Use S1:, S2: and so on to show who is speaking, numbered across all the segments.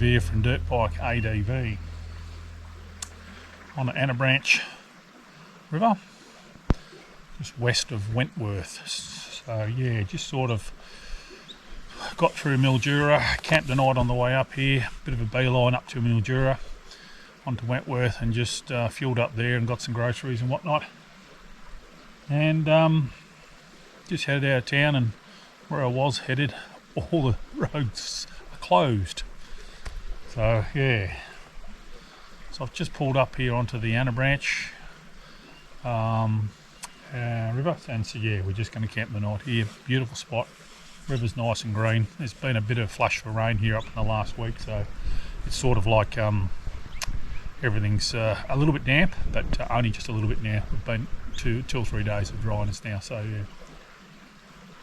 S1: here from Dirt Bike ADV on the Anna Branch River, just west of Wentworth. So yeah, just sort of got through Mildura, camped the night on the way up here, bit of a beeline up to Mildura, onto Wentworth, and just fueled up there and got some groceries and whatnot. And just headed out of town, and where I was headed, all the roads are closed. So yeah, so I've just pulled up here onto the Anna Branch River, and so yeah, we're just going to camp the night here. Beautiful spot, river's nice and green. There's been a bit of flush for rain here up in the last week, so it's sort of like everything's a little bit damp, but only just a little bit now. We've been 2 or 3 days of dryness now, so yeah.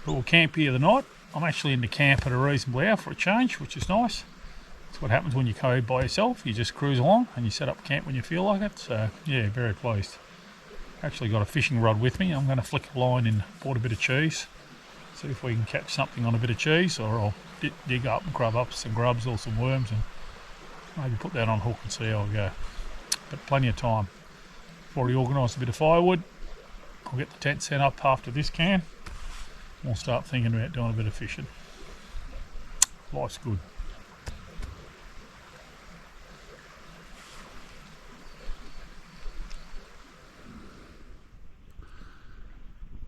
S1: But we'll camp here the night. I'm actually in the camp at a reasonable hour for a change, which is nice. That's what happens when you go by yourself. You just cruise along and you set up camp when you feel like it. So yeah, very pleased. Actually got a fishing rod with me. I'm going to flick a line and bought a bit of cheese. See if we can catch something on a bit of cheese, or I'll dig up and grub up some grubs or some worms and maybe put that on hook and see how we go. But plenty of time. I've already organised a bit of firewood. I'll get the tent set up after this can. We'll start thinking about doing a bit of fishing. Life's good.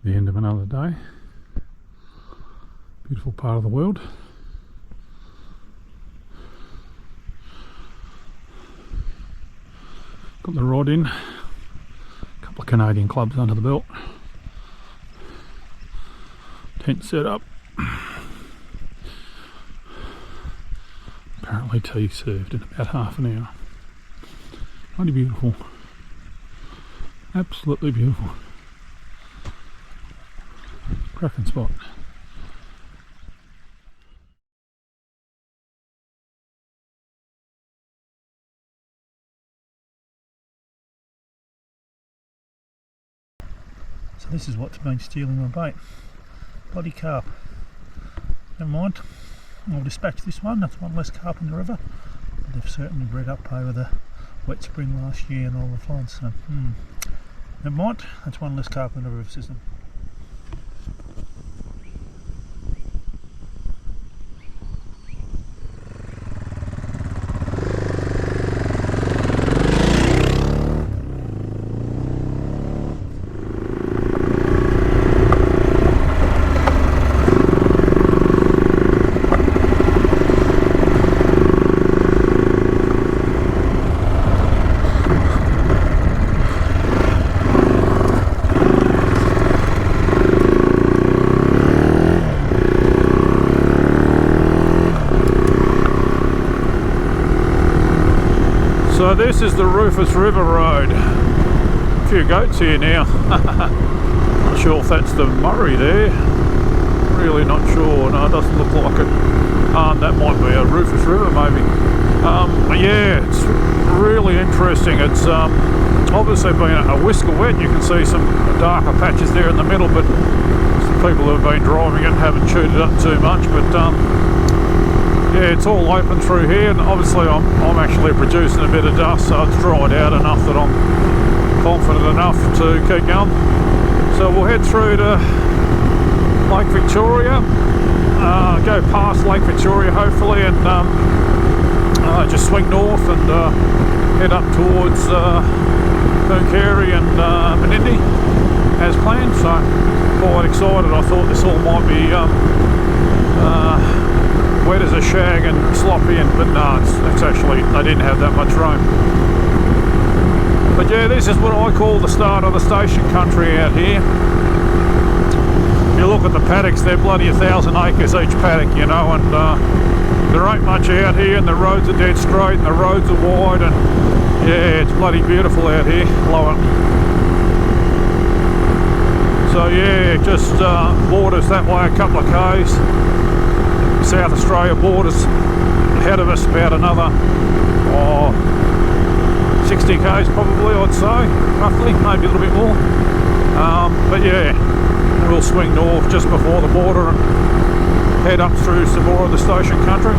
S1: The end of another day. Beautiful part of the world. Got the rod in. A couple of Canadian clubs under the belt. Tent set up. Apparently tea served in about half an hour. Bloody beautiful. Absolutely beautiful. Cracking spot. So this is what's been stealing my bait. Bloody carp. Never mind. I'll dispatch this one. That's one less carp in the river. But they've certainly bred up over the wet spring last year and all the floods. So never mind. That's one less carp in the river system. So this is the Rufus River Road. A few goats here now. Not sure if that's the Murray there. Really not sure. No, it doesn't look like it. That might be a Rufus River maybe. But yeah, it's really interesting. It's obviously been a whisker wet. You can see some darker patches there in the middle, but some people who have been driving it haven't chewed it up too much. But yeah, it's all open through here, and obviously I'm actually producing a bit of dust, so it's dried out enough that I'm confident enough to keep going. So we'll head through to Lake Victoria, go past Lake Victoria hopefully, and just swing north and head up towards Pooncarie and Menindee as planned. So quite excited. I thought this all might be wet as a shag and sloppy, but no, it's actually, they didn't have that much rain. But yeah, this is what I call the start of the station country out here. If you look at the paddocks, they're bloody 1,000 acres each paddock, you know, and there ain't much out here, and the roads are dead straight and the roads are wide, and yeah, it's bloody beautiful out here. Love it. So yeah, just borders that way a couple of k's. South Australia borders ahead of us, about another 60 k's probably, I'd say, roughly, maybe a little bit more. But yeah, we'll swing north just before the border and head up through some more of the station country.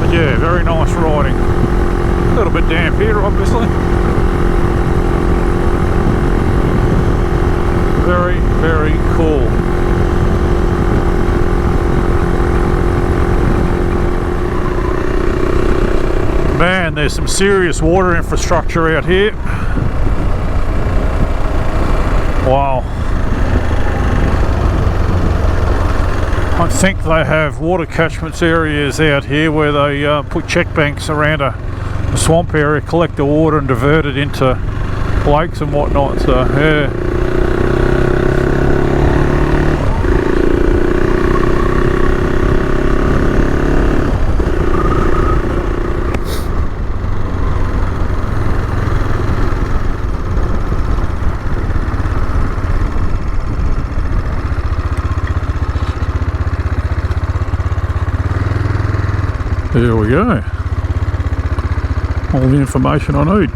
S1: But But yeah, very nice riding. A little bit damp here, obviously. Very, very cool. Man, there's some serious water infrastructure out here. Wow. I think they have water catchment areas out here where they put check banks around a swamp area, collect the water and divert it into lakes and whatnot. So yeah. There we go. All the information I need.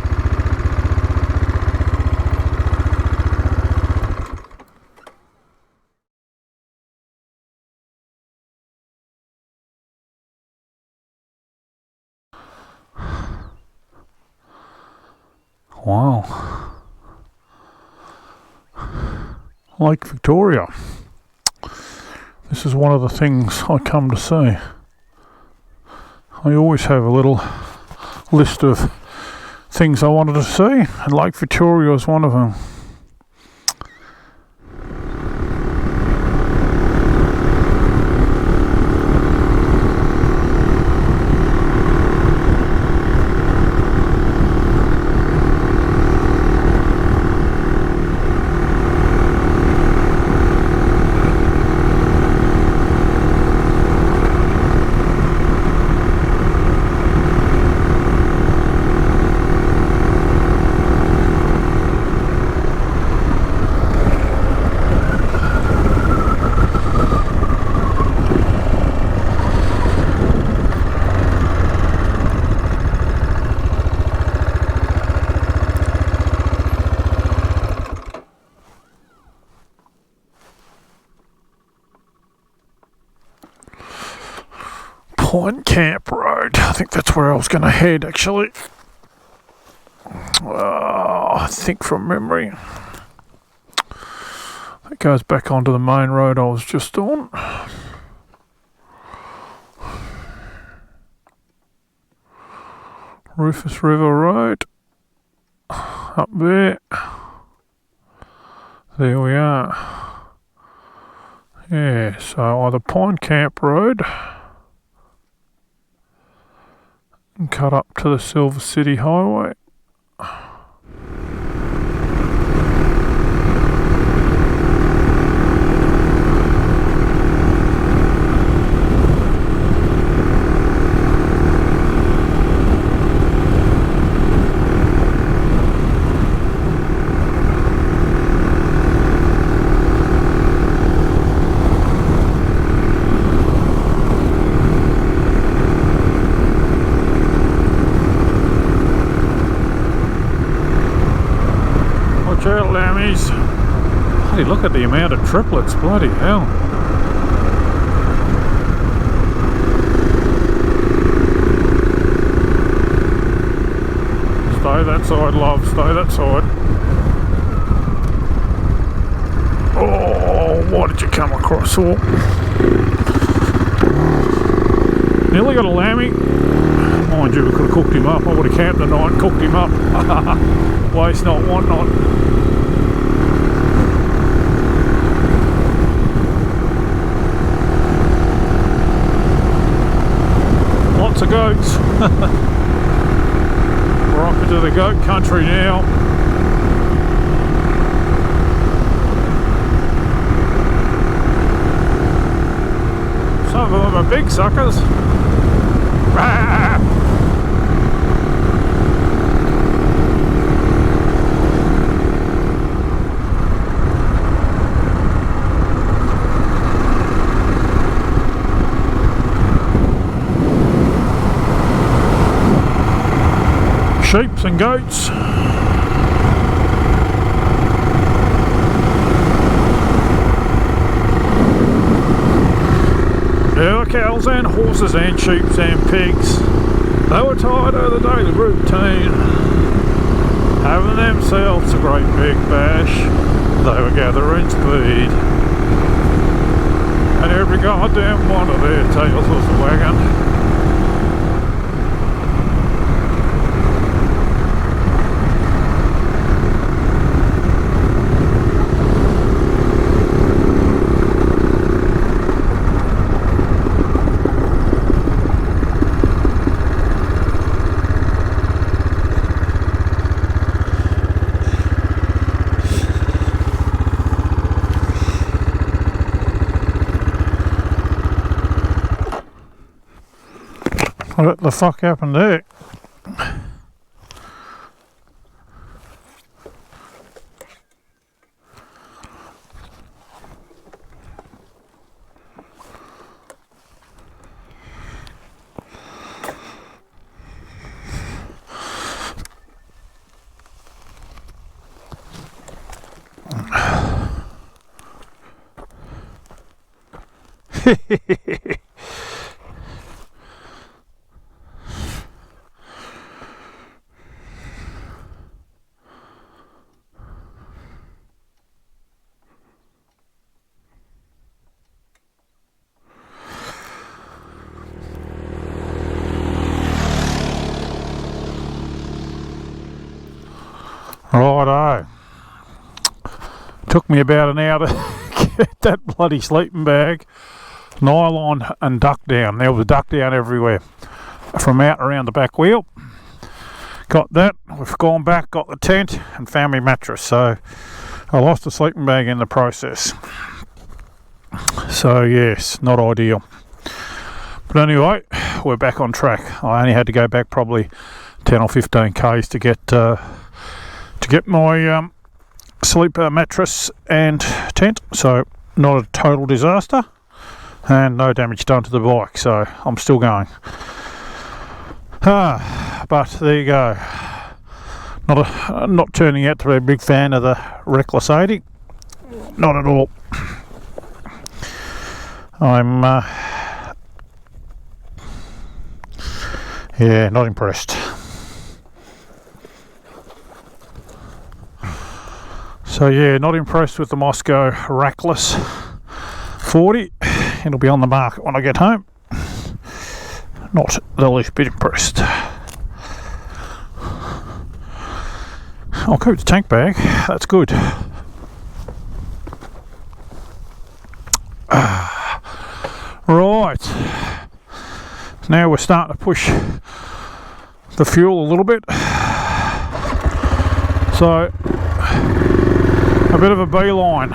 S1: Wow. Lake Victoria. This is one of the things I come to see. I always have a little list of things I wanted to see, and Lake Victoria is one of them. Point Camp Road. I think that's where I was going to head, actually. I think from memory. It goes back onto the main road I was just on. Rufus River Road. Up there. There we are. Yeah, so either Pine Camp Road and cut up to the Silver City Highway. Watch out, lammies. Hey, look at the amount of triplets, bloody hell. Stay that side, love, stay that side. Oh, why did you come across? Oh. Nearly got a lammy. Mind you, we could have cooked him up. I would have camped the night and cooked him up. Waste not, want not. Lots of goats. We're up into the goat country now. Some of them are big suckers. Sheeps and goats. Yeah, I cows and horses and sheep and pigs. They were tired of the daily routine, having themselves a great big bash. They were gathering speed, and every goddamn one of their tails was a wagon. What the fuck happened there? Righto. Took me about an hour to get that bloody sleeping bag, nylon and duck down. There was duck down everywhere from out around the back wheel. Got that. We've gone back, got the tent and family mattress. So I lost the sleeping bag in the process. So yes, not ideal. But anyway, we're back on track. I only had to go back probably 10 or 15 k's to get my sleeper mattress and tent, so not a total disaster and no damage done to the bike, so I'm still going. But there you go. Not turning out to be a big fan of the Reckless 80, not at all. I'm yeah, not impressed. So yeah, not impressed with the Moscow Rackless 40. It'll be on the market when I get home. Not the least bit impressed. I'll keep the tank bag, that's good. Right, now we're starting to push the fuel a little bit. So a bit of a beeline.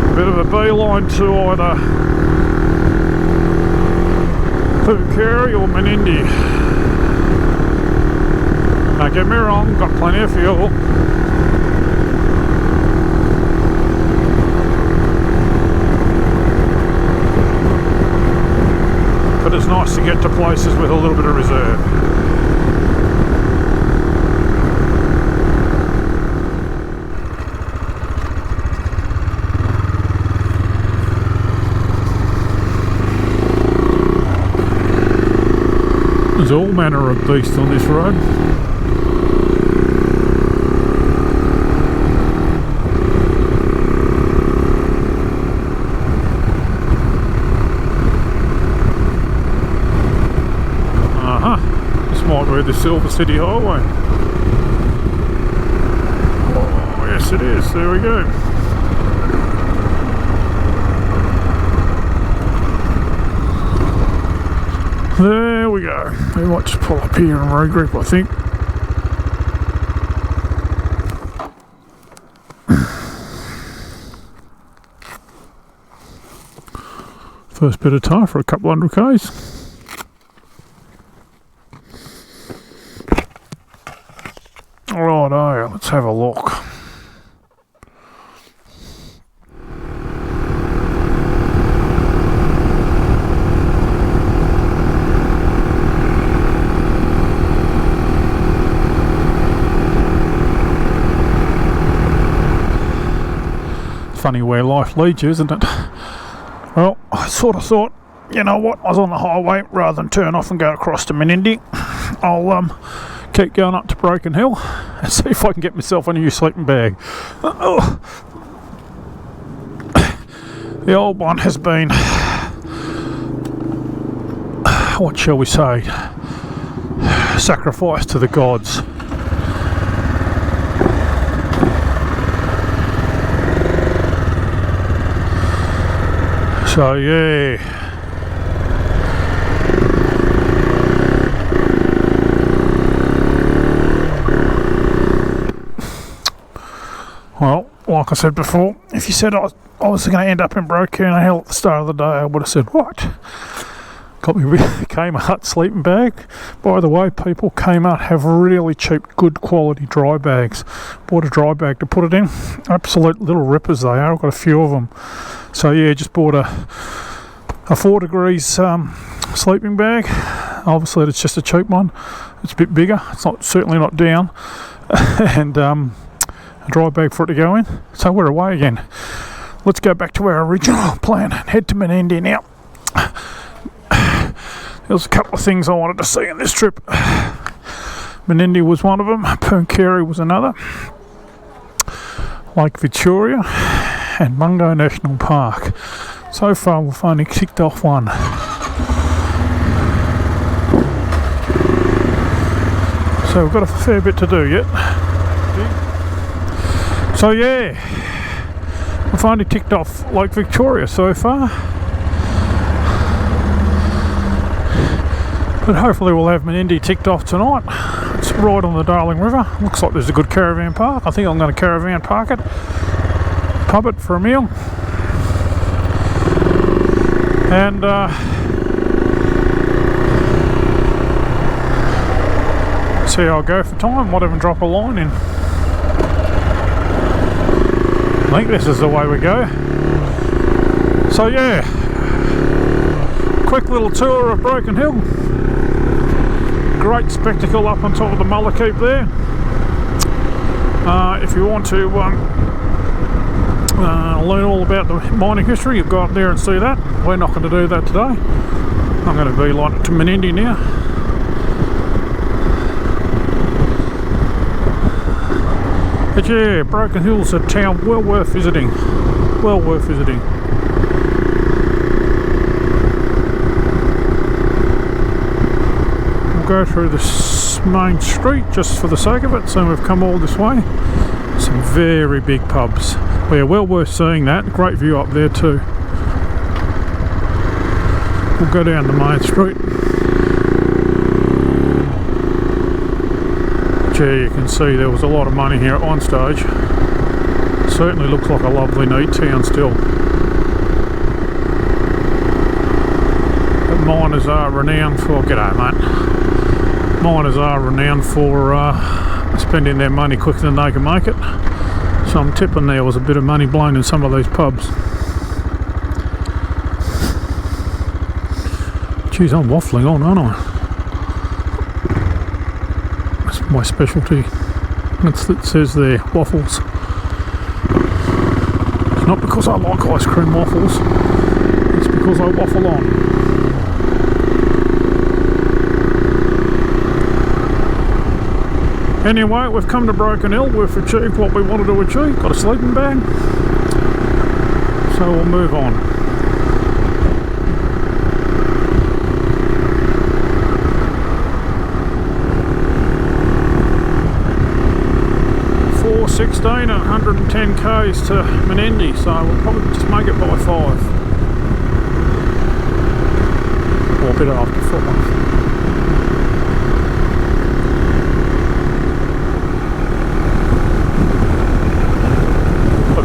S1: A bit of a beeline to either Pukery or Menindee. Don't get me wrong, got plenty of fuel. But it's nice to get to places with a little bit of reserve. There's all manner of beasts on this road. The Silver City Highway. Oh yes it is, there we go. There we go. We might just pull up here and regrip, I think. First bit of tyre for a couple hundred k's. Righto, let's have a look. funny where life leads you, isn't it? Well, I sort of thought, you know what, I was on the highway, rather than turn off and go across to Menindee, I'll keep going up to Broken Hill and see if I can get myself a new sleeping bag. The old one has been, what shall we say, sacrificed to the gods. So yeah, well, like I said before, if you said I was going to end up in Broken Hill at the start of the day, I would have said, what? Got me Kmart sleeping bag. By the way, people, Kmart have really cheap, good quality dry bags. Bought a dry bag to put it in. Absolute little rippers they are. I've got a few of them. So yeah, just bought a 4 degrees sleeping bag. Obviously it's just a cheap one. It's a bit bigger. It's certainly not down. And a dry bag for it to go in. So we're away again. Let's go back to our original plan and head to Menindee now. There's a couple of things I wanted to see on this trip. Menindee was one of them. Pooncarie was another. Lake Victoria and Mungo National Park. So far we've only ticked off one. So we've got a fair bit to do yet. So yeah, we've only ticked off Lake Victoria so far. But hopefully we'll have Menindee ticked off tonight. It's right on the Darling River. Looks like there's a good caravan park. I think I'm going to caravan park it. Pub it for a meal. And see how I go for time. Might even drop a line in. I think this is the way we go. So yeah, quick little tour of Broken Hill. Great spectacle up on top of the Mullakeep there. If you want to learn all about the mining history, you go up there and see that. We're not going to do that today. I'm going to beeline it to Menindee now. But yeah, Broken Hill's a town well worth visiting. Well worth visiting. Go through this main street just for the sake of it, so we've come all this way. Some very big pubs. Well, yeah, well worth seeing that. Great view up there too. We'll go down the main street. Gee, you can see there was a lot of money here at one stage. Certainly looks like a lovely neat town still. But miners are renowned for... G'day mate. Miners are renowned for spending their money quicker than they can make it. So I'm tipping there was a bit of money blown in some of these pubs. Geez, I'm waffling on, aren't I? That's my specialty. It says there, waffles. It's not because I like ice cream waffles. It's because I waffle on. Anyway, we've come to Broken Hill. We've achieved what we wanted to achieve. Got a sleeping bag. So we'll move on. $4.16 and 110 k's to Menindee, so we'll probably just make it by 5. Or a bit after 5.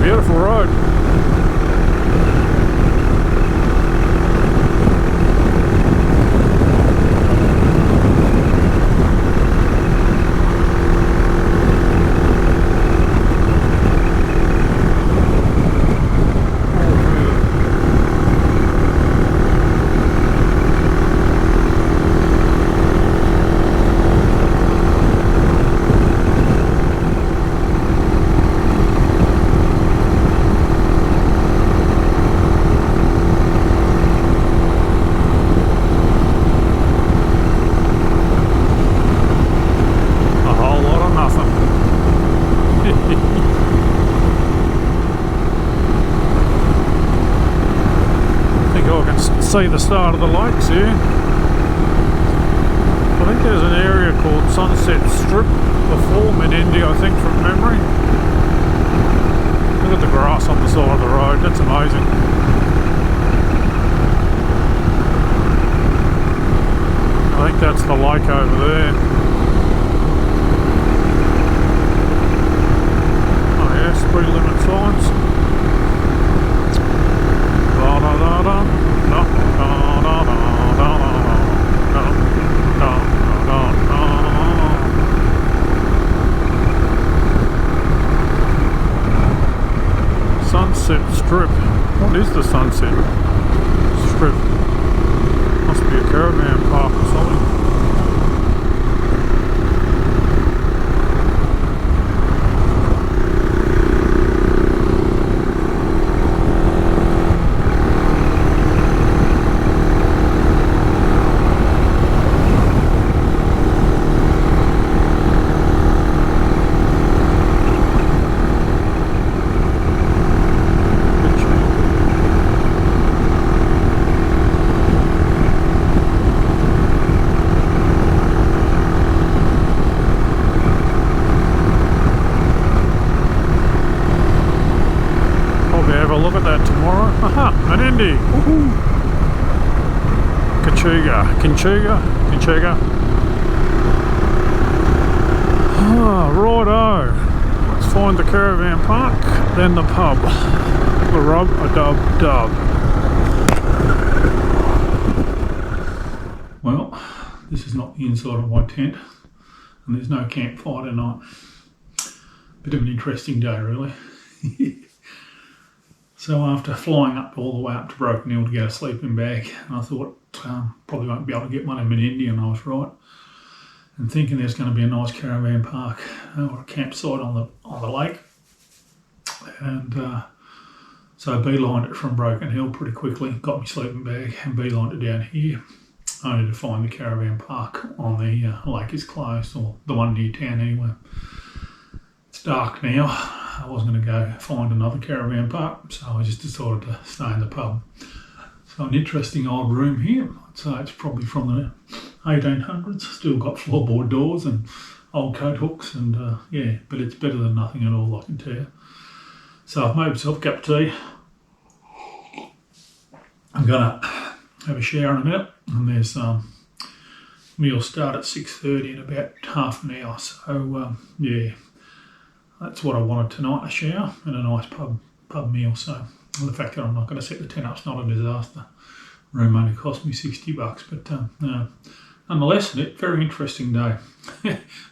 S1: Beautiful road. see the start of the lakes here. I think there's an area called Sunset Strip before Menindee, I think, from memory. Look at the grass on the side of the road, that's amazing. I think that's the lake over there. Oh yeah, speed limit signs. Da da da da. Da da da da da da da da. Sunset Strip. What is the Sunset Strip? Must be a caravan park or something. Look at that tomorrow. Aha, Menindee. Woohoo! Kinchega. Ah, righto. Let's find the caravan park, then the pub. A rub, a dub. Well, this is not the inside of my tent, and there's no campfire tonight. Bit of an interesting day, really. So after flying up all the way up to Broken Hill to get a sleeping bag, I thought probably won't be able to get one in Menindee, and I was right. And thinking there's going to be a nice caravan park or a campsite on the lake, and so I beelined it from Broken Hill pretty quickly. Got my sleeping bag and beelined it down here, only to find the caravan park on the lake is closed, or the one near town anyway. It's dark now. I wasn't going to go find another caravan park, so I just decided to stay in the pub. So an interesting old room here. I'd say it's probably from the 1800s. Still got floorboard doors and old coat hooks, and yeah, but it's better than nothing at all, I can tell you. So I've made myself a cup of tea. I'm going to have a shower in a minute, and there's meal start at 6:30 in about half an hour. So yeah. That's what I wanted tonight, a shower and a nice pub meal. So the fact that I'm not going to set the tent up's not a disaster. Room only cost me $60, but nonetheless, a very interesting day.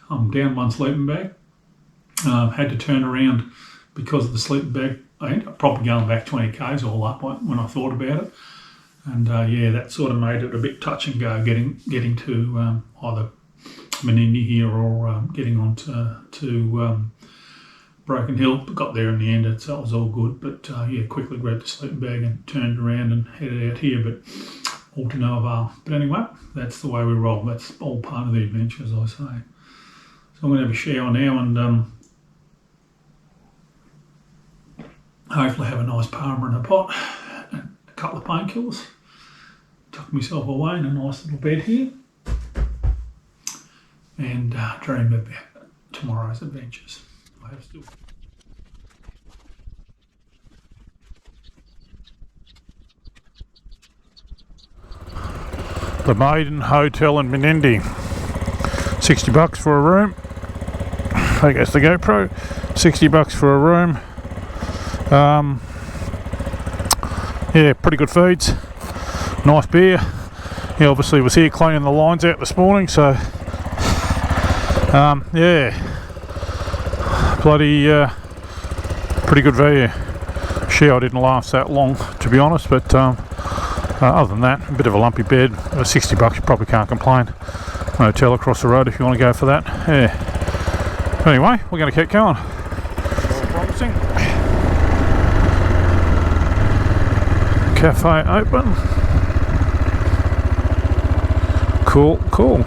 S1: I'm down one sleeping bag. Had to turn around because of the sleeping bag. I ended up probably going back 20 k's all up when I thought about it. And yeah, that sort of made it a bit touch and go getting to either Menindee here or getting on to Broken Hill. Got there in the end, so it was all good. But yeah, quickly grabbed the sleeping bag and turned around and headed out here, but all to no avail. But anyway, that's the way we roll. That's all part of the adventure, as I say. So I'm going to have a shower now and hopefully have a nice parma in a pot and a couple of painkillers. Tuck myself away in a nice little bed here and dream about tomorrow's adventures. I have still. The Maiden Hotel in Menindee. $60 for a room. I guess the GoPro. $60 for a room. Yeah, pretty good feeds. Nice beer. He obviously was here cleaning the lines out this morning, so yeah. Bloody pretty good value. Shower didn't last that long, to be honest, but other than that, a bit of a lumpy bed. $60, you probably can't complain. Hotel across the road if you want to go for that. Yeah. Anyway, we're going to keep going. All promising. Cafe open. Cool.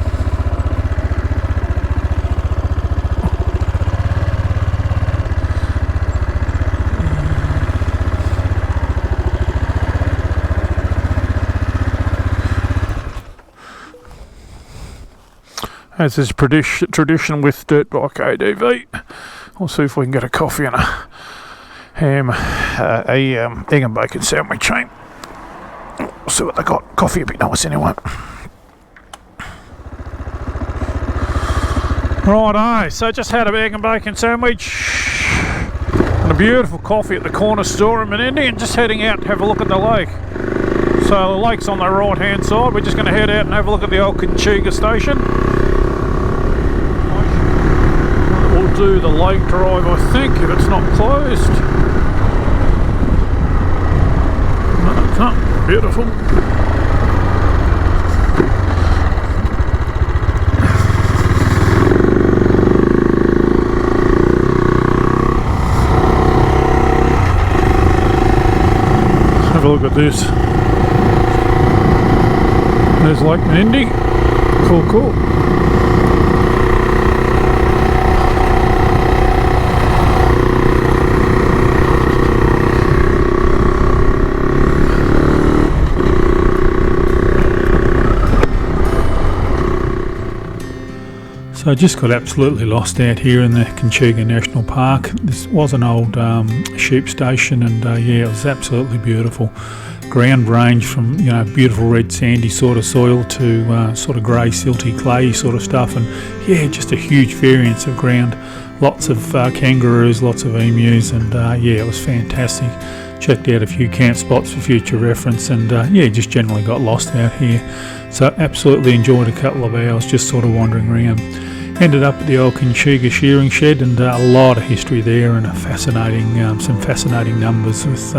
S1: as is tradition with Dirt Bike ADV. We'll see if we can get a coffee and a ham, egg and bacon sandwich. We'll see what they got. Coffee would be nice anyway. Righto, so just had an egg and bacon sandwich and a beautiful coffee at the corner store in Menindee, and just heading out to have a look at the lake. So the lake's on the right hand side. We're just going to head out and have a look at the old Conchiga station. We'll do the lake drive, I think, if it's not closed. No, it's not. Beautiful. Have a look at this. There's Lake Menindee. Cool. So I just got absolutely lost out here in the Conchiga National Park. This was an old sheep station, and yeah, it was absolutely beautiful. Ground range from beautiful red sandy sort of soil to sort of grey silty clay sort of stuff, and yeah, just a huge variance of ground. Lots of kangaroos, lots of emus, and yeah, it was fantastic. Checked out a few camp spots for future reference, and yeah, just generally got lost out here. So absolutely enjoyed a couple of hours just sort of wandering around. Ended up at the old Conchiga shearing shed, and a lot of history there, and a fascinating, some fascinating numbers with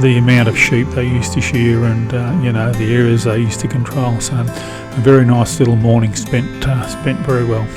S1: the amount of sheep they used to shear, and the areas they used to control. So a very nice little morning spent very well.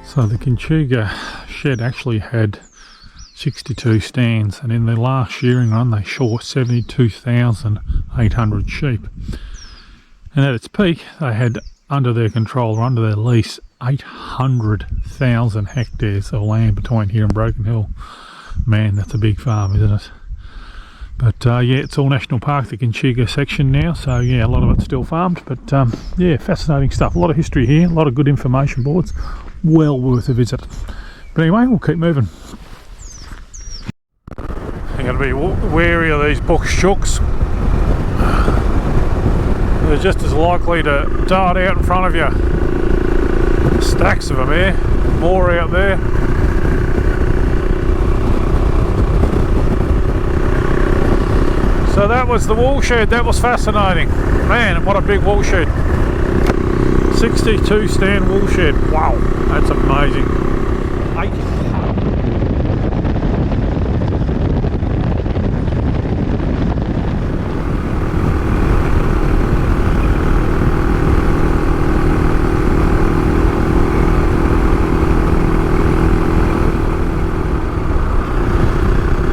S1: So the Conchiga shed actually had 62 stands, and in their last shearing run they shore 72,800 sheep. And at its peak they had under their control, or under their lease, 800,000 hectares of land between here and Broken Hill. Man, that's a big farm, isn't it? But yeah, it's all National Park, the Conchiga section now, so yeah, a lot of it's still farmed, but yeah, fascinating stuff. A lot of history here, a lot of good information boards, well worth a visit. But anyway, we'll keep moving. You're going to be wary of these bush chooks. They're just as likely to dart out in front of you. Stacks of them here, more out there. So that was the wool shed. That was fascinating. Man, what a big wool shed. 62 stand wool shed. Wow, that's amazing.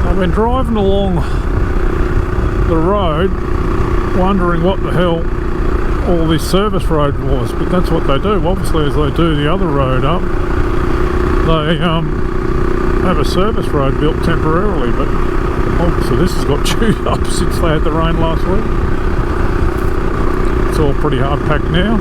S1: I've been driving along the road wondering what the hell all this service road was, but that's what they do. Obviously, as they do the other road up, they have a service road built temporarily, but obviously this has got chewed up since they had the rain last week. It's all pretty hard packed now.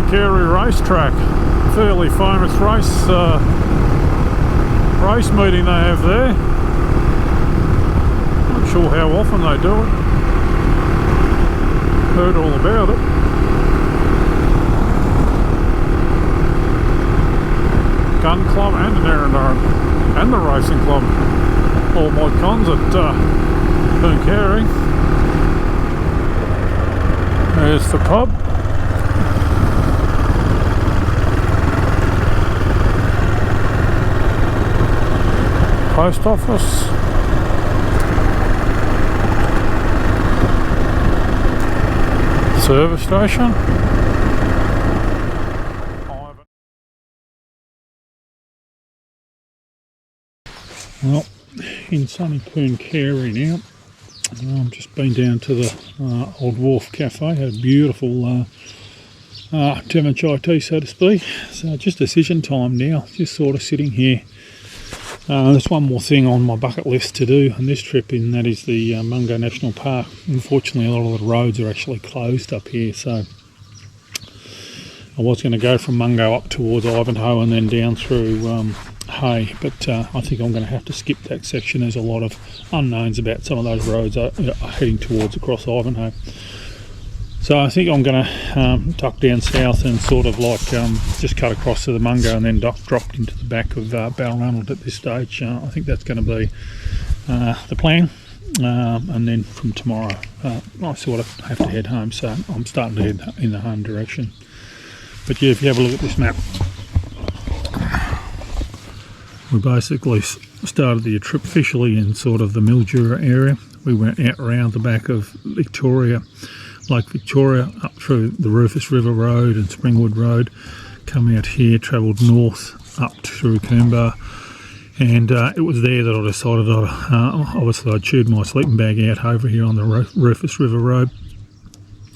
S1: Carey racetrack. fairly famous race meeting they have there. Not sure how often they do it. Heard all about it. Gun club and an Narrandera and the racing club, all mod cons at Pooncarie. There's the pub. Post office. Service station. Well, in sunny Pooncarie now. I've just been down to the Old Wharf Cafe. Had a beautiful German chai tea, so to speak. So just decision time now. Just sort of sitting here. There's one more thing on my bucket list to do on this trip, and that is the Mungo National Park. Unfortunately, a lot of the roads are actually closed up here, so I was going to go from Mungo up towards Ivanhoe and then down through Hay, but I think I'm going to have to skip that section. There's a lot of unknowns about some of those roads are heading towards across Ivanhoe. So I think I'm going to duck down south and sort of like just cut across to the Mungo and then drop into the back of Balranald at this stage. I think that's going to be the plan. And then from tomorrow I sort of have to head home, so I'm starting to head in the home direction. But yeah, if you have a look at this map, we basically started the trip officially in sort of the Mildura area. We went out around the back of Victoria, Lake Victoria, up through the Rufus River Road and Springwood Road, come out here, travelled north up through Coomber, and it was there that I decided obviously I'd chewed my sleeping bag out over here on the Rufus River Road,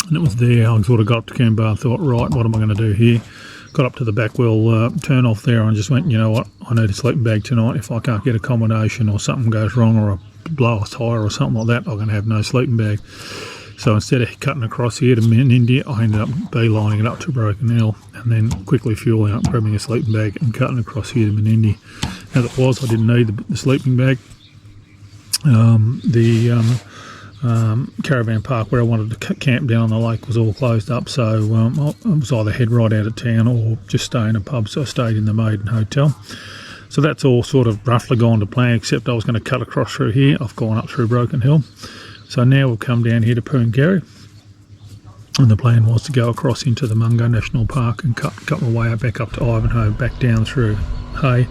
S1: and it was there I sort of got up to Coomber and thought, right, what am I going to do here? Got up to the Backwell turn off there and just went, you know what, I need a sleeping bag tonight. If I can't get accommodation or something goes wrong or I blow a tyre or something like that, I'm going to have no sleeping bag. So instead of cutting across here to Menindee, I ended up beelining it up to Broken Hill and then quickly fueling up, grabbing a sleeping bag and cutting across here to Menindee. As it was, I didn't need the sleeping bag. Caravan park where I wanted to camp down on the lake was all closed up, so I was either head right out of town or just stay in a pub, so I stayed in the Maiden Hotel. So that's all sort of roughly gone to plan, except I was going to cut across through here. I've gone up through Broken Hill. So now we'll come down here to Pooncarie, and the plan was to go across into the Mungo National Park and cut my way back up to Ivanhoe, back down through Hay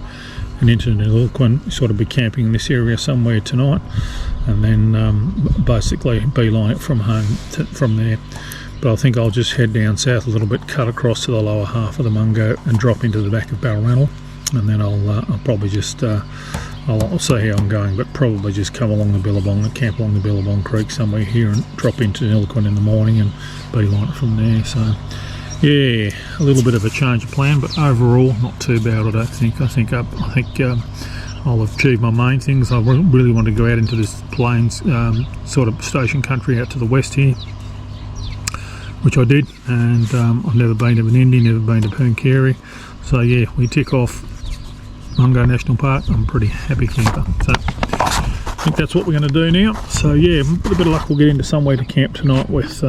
S1: and into Nilluquin, sort of be camping in this area somewhere tonight, and then basically beeline it from home from there. But I think I'll just head down south a little bit, cut across to the lower half of the Mungo and drop into the back of Balranald, and then I'll probably just I'll see how I'm going, but probably just come along the Billabong and camp along the Billabong Creek somewhere here and drop into Nilluquin in the morning and beeline it from there. So yeah, a little bit of a change of plan, but overall not too bad, I don't think. I think I'll achieve my main things. I really want to go out into this plains sort of station country out to the west here, which I did, and I've never been to Menindee, never been to Pooncarie. So yeah, we tick off Mungo National Park. I'm a pretty happy camper. So I think that's what we're going to do now. So yeah, with a bit of luck we'll get into somewhere to camp tonight with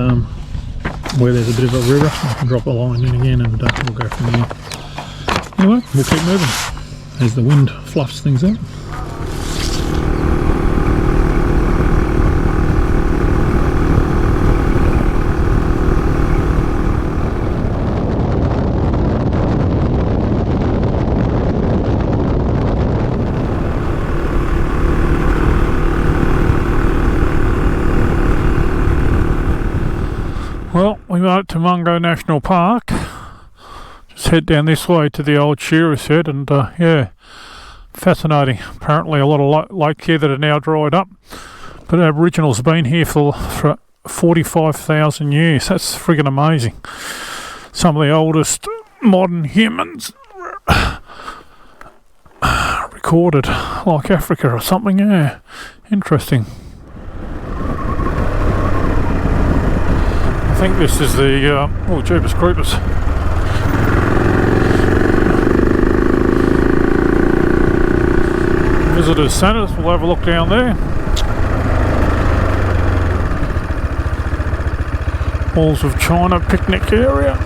S1: where there's a bit of a river. I can drop a line in again and we'll go from there. Anyway, we'll keep moving as the wind fluffs things out. Well, we made it to Mungo National Park. Just head down this way to the old shearer's head, and yeah, fascinating. Apparently a lot of lakes here that are now dried up, but Aboriginals have been here for 45,000 years. That's friggin' amazing. Some of the oldest modern humans recorded, like Africa or something. Yeah, interesting. I think this is the oh, Jeepers Creepers. Visitors Centre. We'll have a look down there. Walls of China picnic area.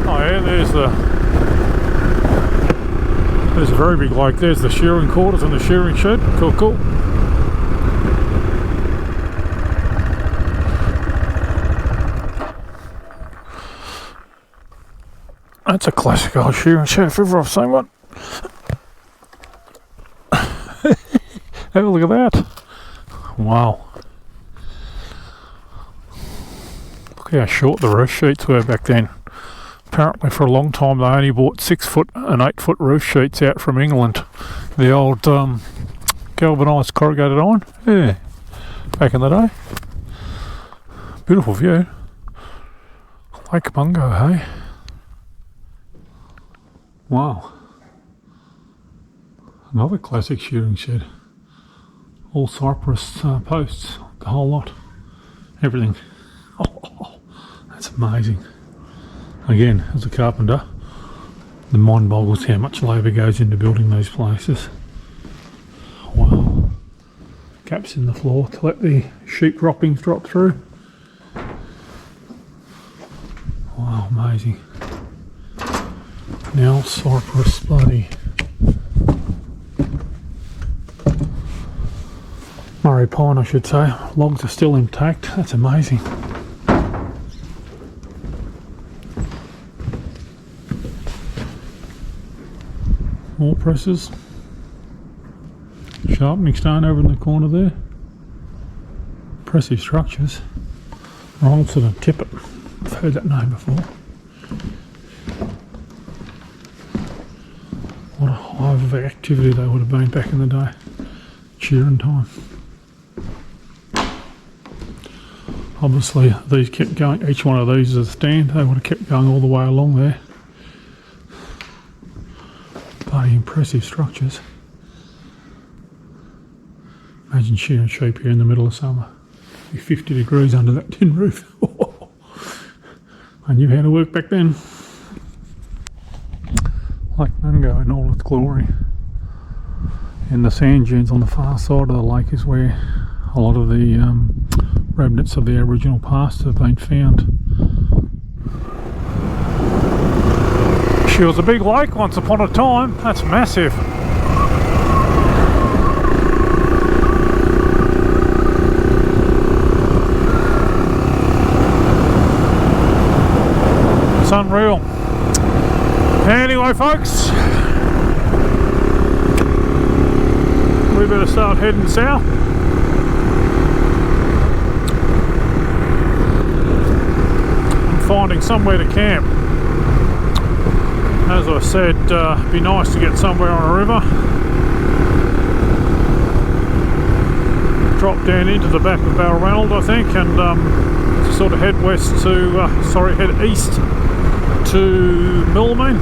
S1: Oh yeah, there's a very big lake. There's the shearing quarters and the shearing shed. Cool, cool. That's a classic old shearing shed if ever I've seen one. Have a look at that. Wow. Look how short the roof sheets were back then. Apparently for a long time they only bought 6 foot and 8 foot roof sheets out from England. The old galvanised corrugated iron. Yeah. Back in the day. Beautiful view. Lake Mungo, hey? Wow. Another classic shearing shed. All cypress posts, the whole lot. Everything. Oh, that's amazing. Again, as a carpenter, the mind boggles how much labour goes into building these places. Wow. Gaps in the floor to let the sheep droppings drop through. Wow, amazing. Now cypress bloody Murray pine, I should say. Logs are still intact. That's amazing. More presses. Sharpening stone over in the corner there. Impressive structures. Rolton and Tippett. I've heard that name before. What a hive of activity they would have been back in the day. Shearing time. Obviously these kept going, each one of these is a stand, they would have kept going all the way along there. Bloody impressive structures. Imagine shearing sheep here in the middle of summer. It'd be 50 degrees under that tin roof. I knew how to work back then. Lake Mungo in all its glory. And the sand dunes on the far side of the lake is where a lot of the remnants of the Aboriginal past have been found. She was a big lake once upon a time. That's massive. It's unreal. Anyway, folks, we better start heading south. And finding somewhere to camp. As I said, it'd be nice to get somewhere on a river. Drop down into the back of Balranald, I think, and sort of head west to, head east to Millmeen.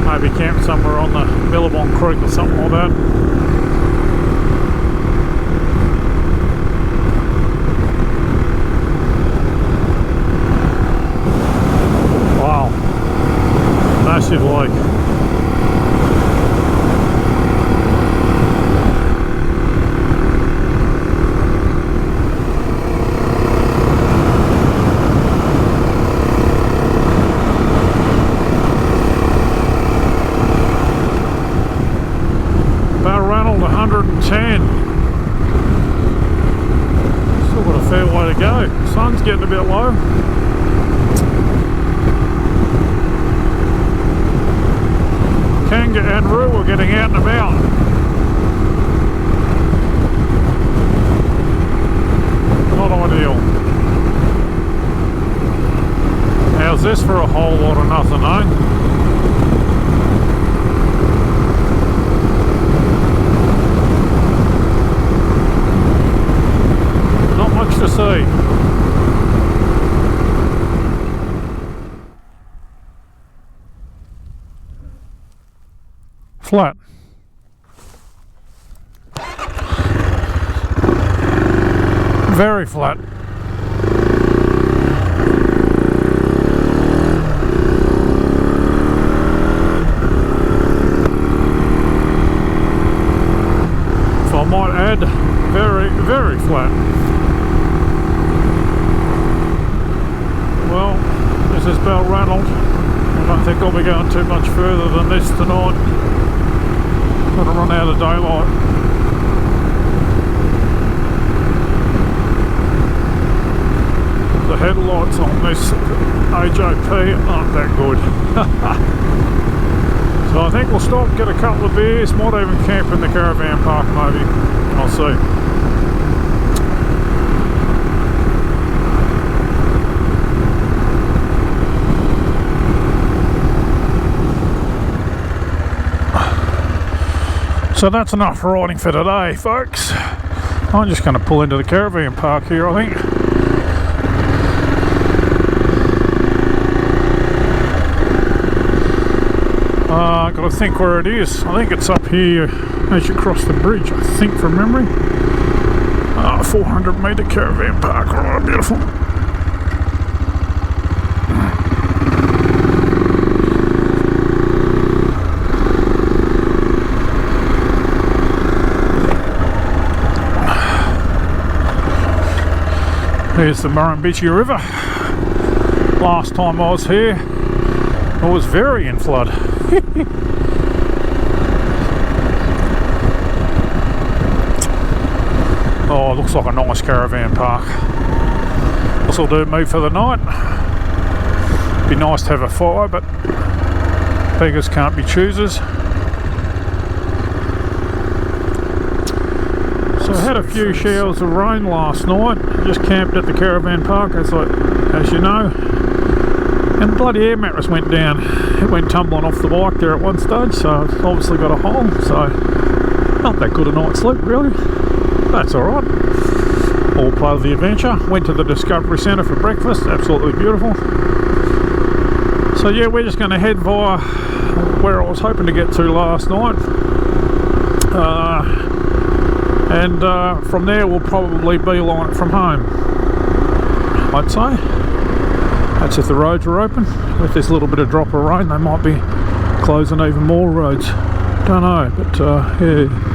S1: Maybe camp somewhere on the Billabong Creek or something like that. Wow. Massive lake. Balranald 110. Still got a fair way to go. Sun's getting a bit low. Kanga and Roo are getting out and about. Not ideal. How's this for a whole lot of nothing, eh? To see. Flat. Very flat. very flat. Well, this is Balranald. I don't think I'll be going too much further than this tonight. Got to run out of daylight. The headlights on this AJP aren't that good. So I think we'll stop, get a couple of beers, might even camp in the caravan park maybe. I'll see. So that's enough riding for today, folks. I'm just going to pull into the caravan park here, I think. Got to think where it is. I think it's up here as you cross the bridge, I think, from memory. 400 metre caravan park. Oh, beautiful. There's the Murrumbidgee River. Last time I was here, it was very in flood. Oh, it looks like a nice caravan park. This will do me for the night. Be nice to have a fire, but beggars can't be choosers. So I had a few showers of rain last night. Just camped at the caravan park, as you know. And the bloody air mattress went down. It went tumbling off the bike there at one stage, so it's obviously got a hole. So not that good a night's sleep, really. That's alright. All part of the adventure. Went to the Discovery Centre for breakfast. Absolutely beautiful. So yeah, we're just going to head via where I was hoping to get to last night. And from there we'll probably beeline it from home, I'd say. That's if the roads are open. With this little bit of drop of rain, they might be closing even more roads. Don't know, but yeah.